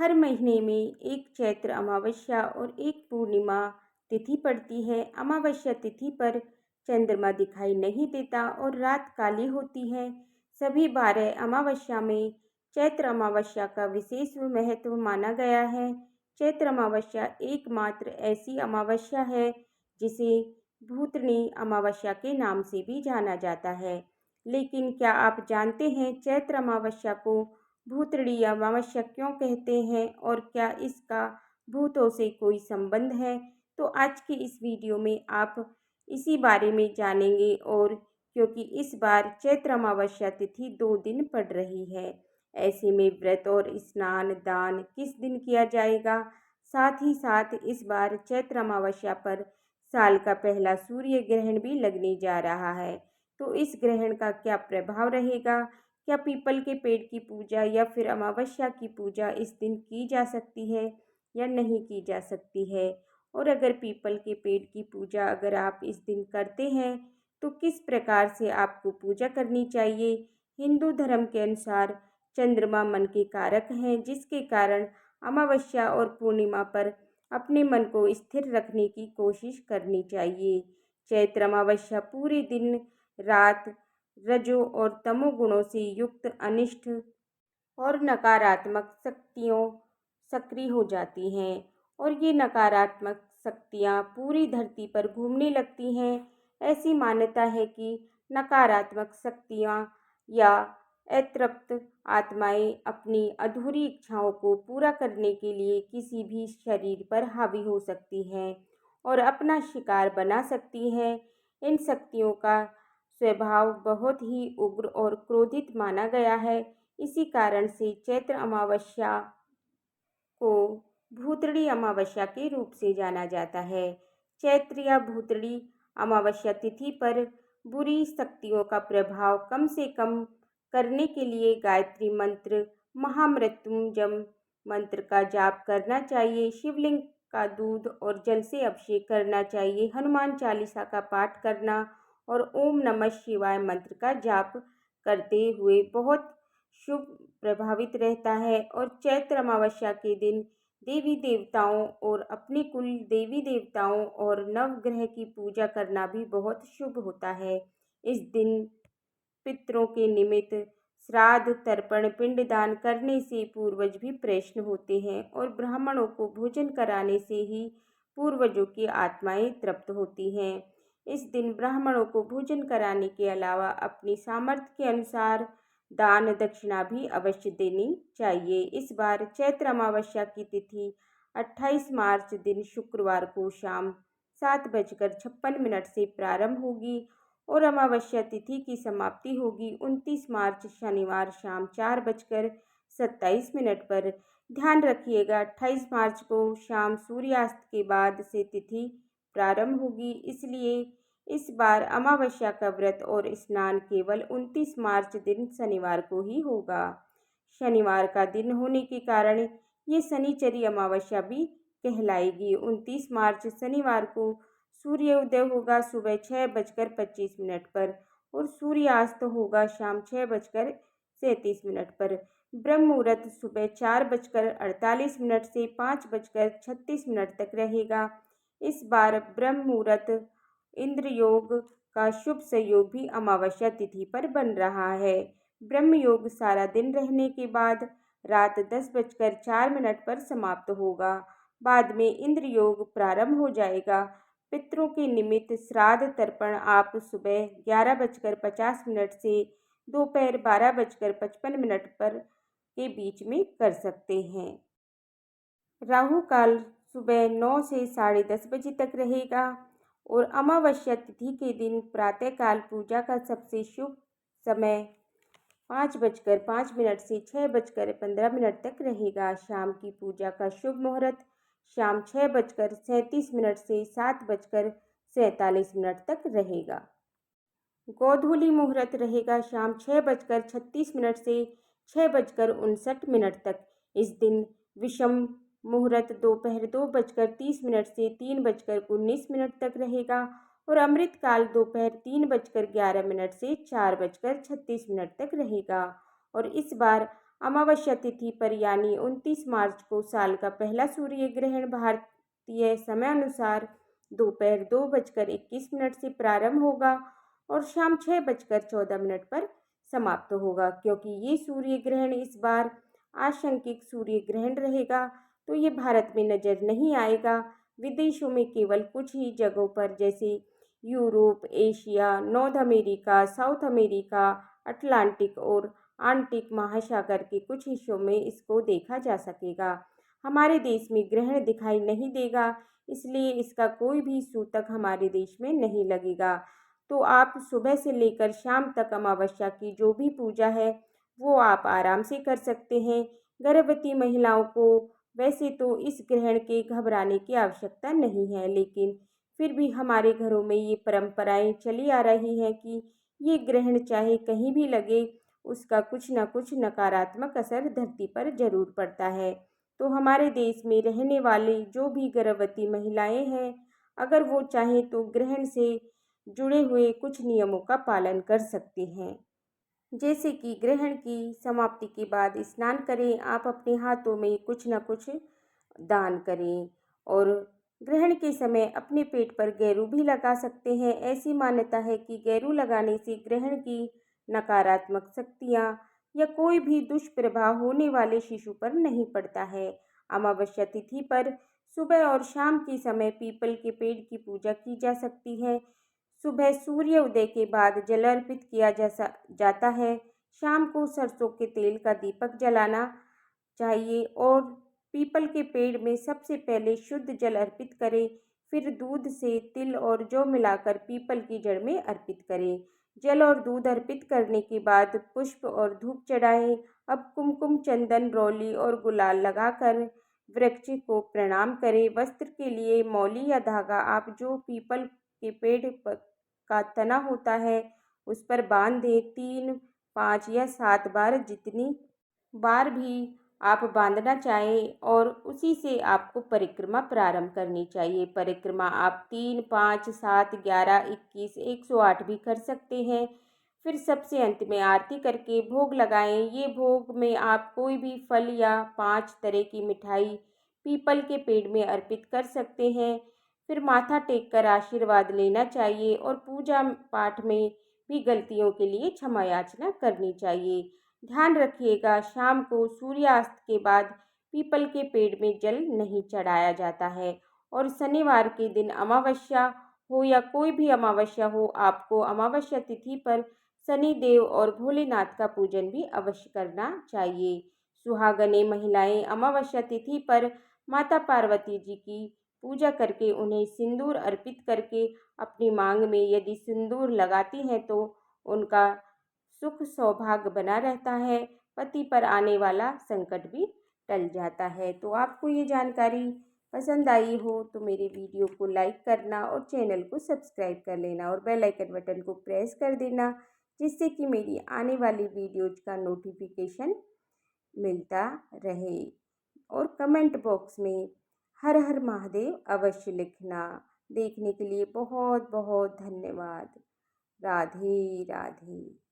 हर महीने में एक चैत्र अमावस्या और एक पूर्णिमा तिथि पड़ती है। अमावस्या तिथि पर चंद्रमा दिखाई नहीं देता और रात काली होती है। सभी 12 अमावस्या में चैत्र अमावस्या का विशेष महत्व माना गया है। चैत्र अमावस्या एकमात्र ऐसी अमावस्या है जिसे भूतनी अमावस्या के नाम से भी जाना जाता है। लेकिन क्या आप जानते हैं चैत्र अमावस्या को भूतड़ी अमावस्या क्यों कहते हैं और क्या इसका भूतों से कोई संबंध है? तो आज की इस वीडियो में आप इसी बारे में जानेंगे। और क्योंकि इस बार चैत्र अमावस्या तिथि 2 दिन पड़ रही है, ऐसे में व्रत और स्नान दान किस दिन किया जाएगा? साथ ही साथ इस बार चैत्र अमावस्या पर साल का पहला सूर्य ग्रहण भी लगने जा रहा है। तो इस ग्रहण का क्या प्रभाव रहेगा? क्या पीपल के पेड़ की पूजा या फिर अमावस्या की पूजा इस दिन की जा सकती है या नहीं की जा सकती है? और अगर पीपल के पेड़ की पूजा अगर आप इस दिन करते हैं तो किस प्रकार से आपको पूजा करनी चाहिए? हिंदू धर्म के अनुसार चंद्रमा मन के कारक हैं, जिसके कारण अमावस्या और पूर्णिमा पर अपने मन को स्थिर रखने की कोशिश करनी चाहिए। चैत्र अमावस्या पूरे दिन रात रजो और तमो गुणों से युक्त अनिष्ट और नकारात्मक शक्तियों सक्रिय हो जाती हैं और ये नकारात्मक शक्तियाँ पूरी धरती पर घूमने लगती हैं। ऐसी मान्यता है कि नकारात्मक शक्तियाँ या अतृप्त आत्माएं अपनी अधूरी इच्छाओं को पूरा करने के लिए किसी भी शरीर पर हावी हो सकती हैं और अपना शिकार बना सकती हैं। इन शक्तियों का स्वभाव बहुत ही उग्र और क्रोधित माना गया है। इसी कारण से चैत्र अमावस्या को भूतड़ी अमावस्या के रूप से जाना जाता है। चैत्र या भूतड़ी अमावस्या तिथि पर बुरी शक्तियों का प्रभाव कम से कम करने के लिए गायत्री मंत्र, महामृत्युंजय मंत्र का जाप करना चाहिए। शिवलिंग का दूध और जल से अभिषेक करना चाहिए। हनुमान चालीसा का पाठ करना और ओम नमः शिवाय मंत्र का जाप करते हुए बहुत शुभ प्रभावित रहता है। और चैत्र अमावस्या के दिन देवी देवताओं और अपने कुल देवी देवताओं और नवग्रह की पूजा करना भी बहुत शुभ होता है। इस दिन पितरों के निमित्त श्राद्ध तर्पण पिंडदान करने से पूर्वज भी प्रसन्न होते हैं और ब्राह्मणों को भोजन कराने से ही पूर्वजों की आत्माएं तृप्त होती हैं। इस दिन ब्राह्मणों को भोजन कराने के अलावा अपनी सामर्थ्य के अनुसार दान दक्षिणा भी अवश्य देनी चाहिए। इस बार चैत्र अमावस्या की तिथि 28 मार्च दिन शुक्रवार को शाम 7:56 से प्रारंभ होगी और अमावस्या तिथि की समाप्ति होगी 29 मार्च शनिवार शाम 4:27 पर। ध्यान रखिएगा 28 मार्च को शाम सूर्यास्त के बाद से तिथि प्रारंभ होगी, इसलिए इस बार अमावस्या का व्रत और स्नान केवल 29 मार्च दिन शनिवार को ही होगा। शनिवार का दिन होने के कारण ये शनिचरी अमावस्या भी कहलाएगी। 29 मार्च शनिवार को सूर्योदय होगा सुबह 6:25 पर और सूर्यास्त होगा शाम 6:37 पर। ब्रह्म मुहूर्त सुबह 4:48 से 5:36 तक रहेगा। इस बार ब्रह्म मुहूर्त इंद्र योग का शुभ संयोग भी अमावस्या तिथि पर बन रहा है। ब्रह्म योग सारा दिन रहने के बाद रात 10:04 पर समाप्त होगा। बाद में इंद्र योग प्रारंभ हो जाएगा। पितरों के निमित्त श्राद्ध तर्पण आप सुबह 11:50 से दोपहर 12:55 पर के बीच में कर सकते हैं। राहु काल सुबह 9 से 10:30 बजे तक रहेगा और अमावस्या तिथि के दिन प्रातःकाल पूजा का सबसे शुभ समय 5:05 से 6:15 तक रहेगा। शाम की पूजा का शुभ मुहूर्त शाम 6:37 से 7:47 तक रहेगा। गोधूली मुहूर्त रहेगा शाम 6:36 से 6:59 तक। इस दिन विषम मुहूर्त दोपहर 2:30 से 3:19 तक रहेगा और अमृतकाल दोपहर 3:11 से 4:36 तक रहेगा। और इस बार अमावस्या तिथि पर यानी 29 मार्च को साल का पहला सूर्य ग्रहण भारतीय समय अनुसार दोपहर 2:21 से प्रारंभ होगा और शाम 6:14 पर समाप्त होगा। क्योंकि ये सूर्य ग्रहण इस बार आंशिक सूर्य ग्रहण रहेगा, तो ये भारत में नजर नहीं आएगा। विदेशों में केवल कुछ ही जगहों पर जैसे Europe, Asia, north America, south America, Atlantic और आर्कटिक महासागर के कुछ हिस्सों में इसको देखा जा सकेगा। हमारे देश में ग्रहण दिखाई नहीं देगा, इसलिए इसका कोई भी सूतक हमारे देश में नहीं लगेगा। तो आप सुबह से लेकर शाम तक अमावस्या की जो भी पूजा है वो आप आराम से कर सकते हैं। गर्भवती महिलाओं को वैसे तो इस ग्रहण के घबराने की आवश्यकता नहीं है, लेकिन फिर भी हमारे घरों में ये परंपराएं चली आ रही हैं कि ये ग्रहण चाहे कहीं भी लगे, उसका कुछ न कुछ नकारात्मक असर धरती पर जरूर पड़ता है। तो हमारे देश में रहने वाले जो भी गर्भवती महिलाएं हैं, अगर वो चाहें तो ग्रहण से जुड़े हुए कुछ नियमों का पालन कर सकती हैं। जैसे कि ग्रहण की समाप्ति के बाद स्नान करें, आप अपने हाथों में कुछ न कुछ दान करें और ग्रहण के समय अपने पेट पर गैरू भी लगा सकते हैं। ऐसी मान्यता है कि गैरू लगाने से ग्रहण की नकारात्मक शक्तियाँ या कोई भी दुष्प्रभाव होने वाले शिशु पर नहीं पड़ता है। अमावस्या तिथि पर सुबह और शाम के समय पीपल के पेड़ की पूजा की जा सकती है। सुबह सूर्य उदय के बाद जल अर्पित किया जाता है। शाम को सरसों के तेल का दीपक जलाना चाहिए और पीपल के पेड़ में सबसे पहले शुद्ध जल अर्पित करें, फिर दूध से तिल और जौ मिलाकर पीपल की जड़ में अर्पित करें। जल और दूध अर्पित करने के बाद पुष्प और धूप चढ़ाएं। अब कुमकुम, चंदन, रोली और गुलाल लगाकर वृक्ष को प्रणाम करें। वस्त्र के लिए मौली या धागा आप जो पीपल के पेड़ का तना होता है उस पर बांध दें। 3, 5 या 7 बार, जितनी बार भी आप बांधना चाहें, और उसी से आपको परिक्रमा प्रारंभ करनी चाहिए। परिक्रमा आप 3, 5, 7, 11, 21, 108 भी कर सकते हैं। फिर सबसे अंत में आरती करके भोग लगाएं। ये भोग में आप कोई भी फल या 5 तरह की मिठाई पीपल के पेड़ में अर्पित कर सकते हैं। फिर माथा टेककर आशीर्वाद लेना चाहिए और पूजा पाठ में भी गलतियों के लिए क्षमा याचना करनी चाहिए। ध्यान रखिएगा, शाम को सूर्यास्त के बाद पीपल के पेड़ में जल नहीं चढ़ाया जाता है। और शनिवार के दिन अमावस्या हो या कोई भी अमावस्या हो, आपको अमावस्या तिथि पर शनि देव और भोलेनाथ का पूजन भी अवश्य करना चाहिए। सुहागने महिलाएं अमावस्या तिथि पर माता पार्वती जी की पूजा करके उन्हें सिंदूर अर्पित करके अपनी मांग में यदि सिंदूर लगाती हैं तो उनका सुख सौभाग्य बना रहता है, पति पर आने वाला संकट भी टल जाता है। तो आपको ये जानकारी पसंद आई हो तो मेरे वीडियो को लाइक करना और चैनल को सब्सक्राइब कर लेना और बेल आइकन बटन को प्रेस कर देना, जिससे कि मेरी आने वाली वीडियोज का नोटिफिकेशन मिलता रहे। और कमेंट बॉक्स में हर हर महादेव अवश्य लिखना। देखने के लिए बहुत बहुत धन्यवाद। राधे राधे।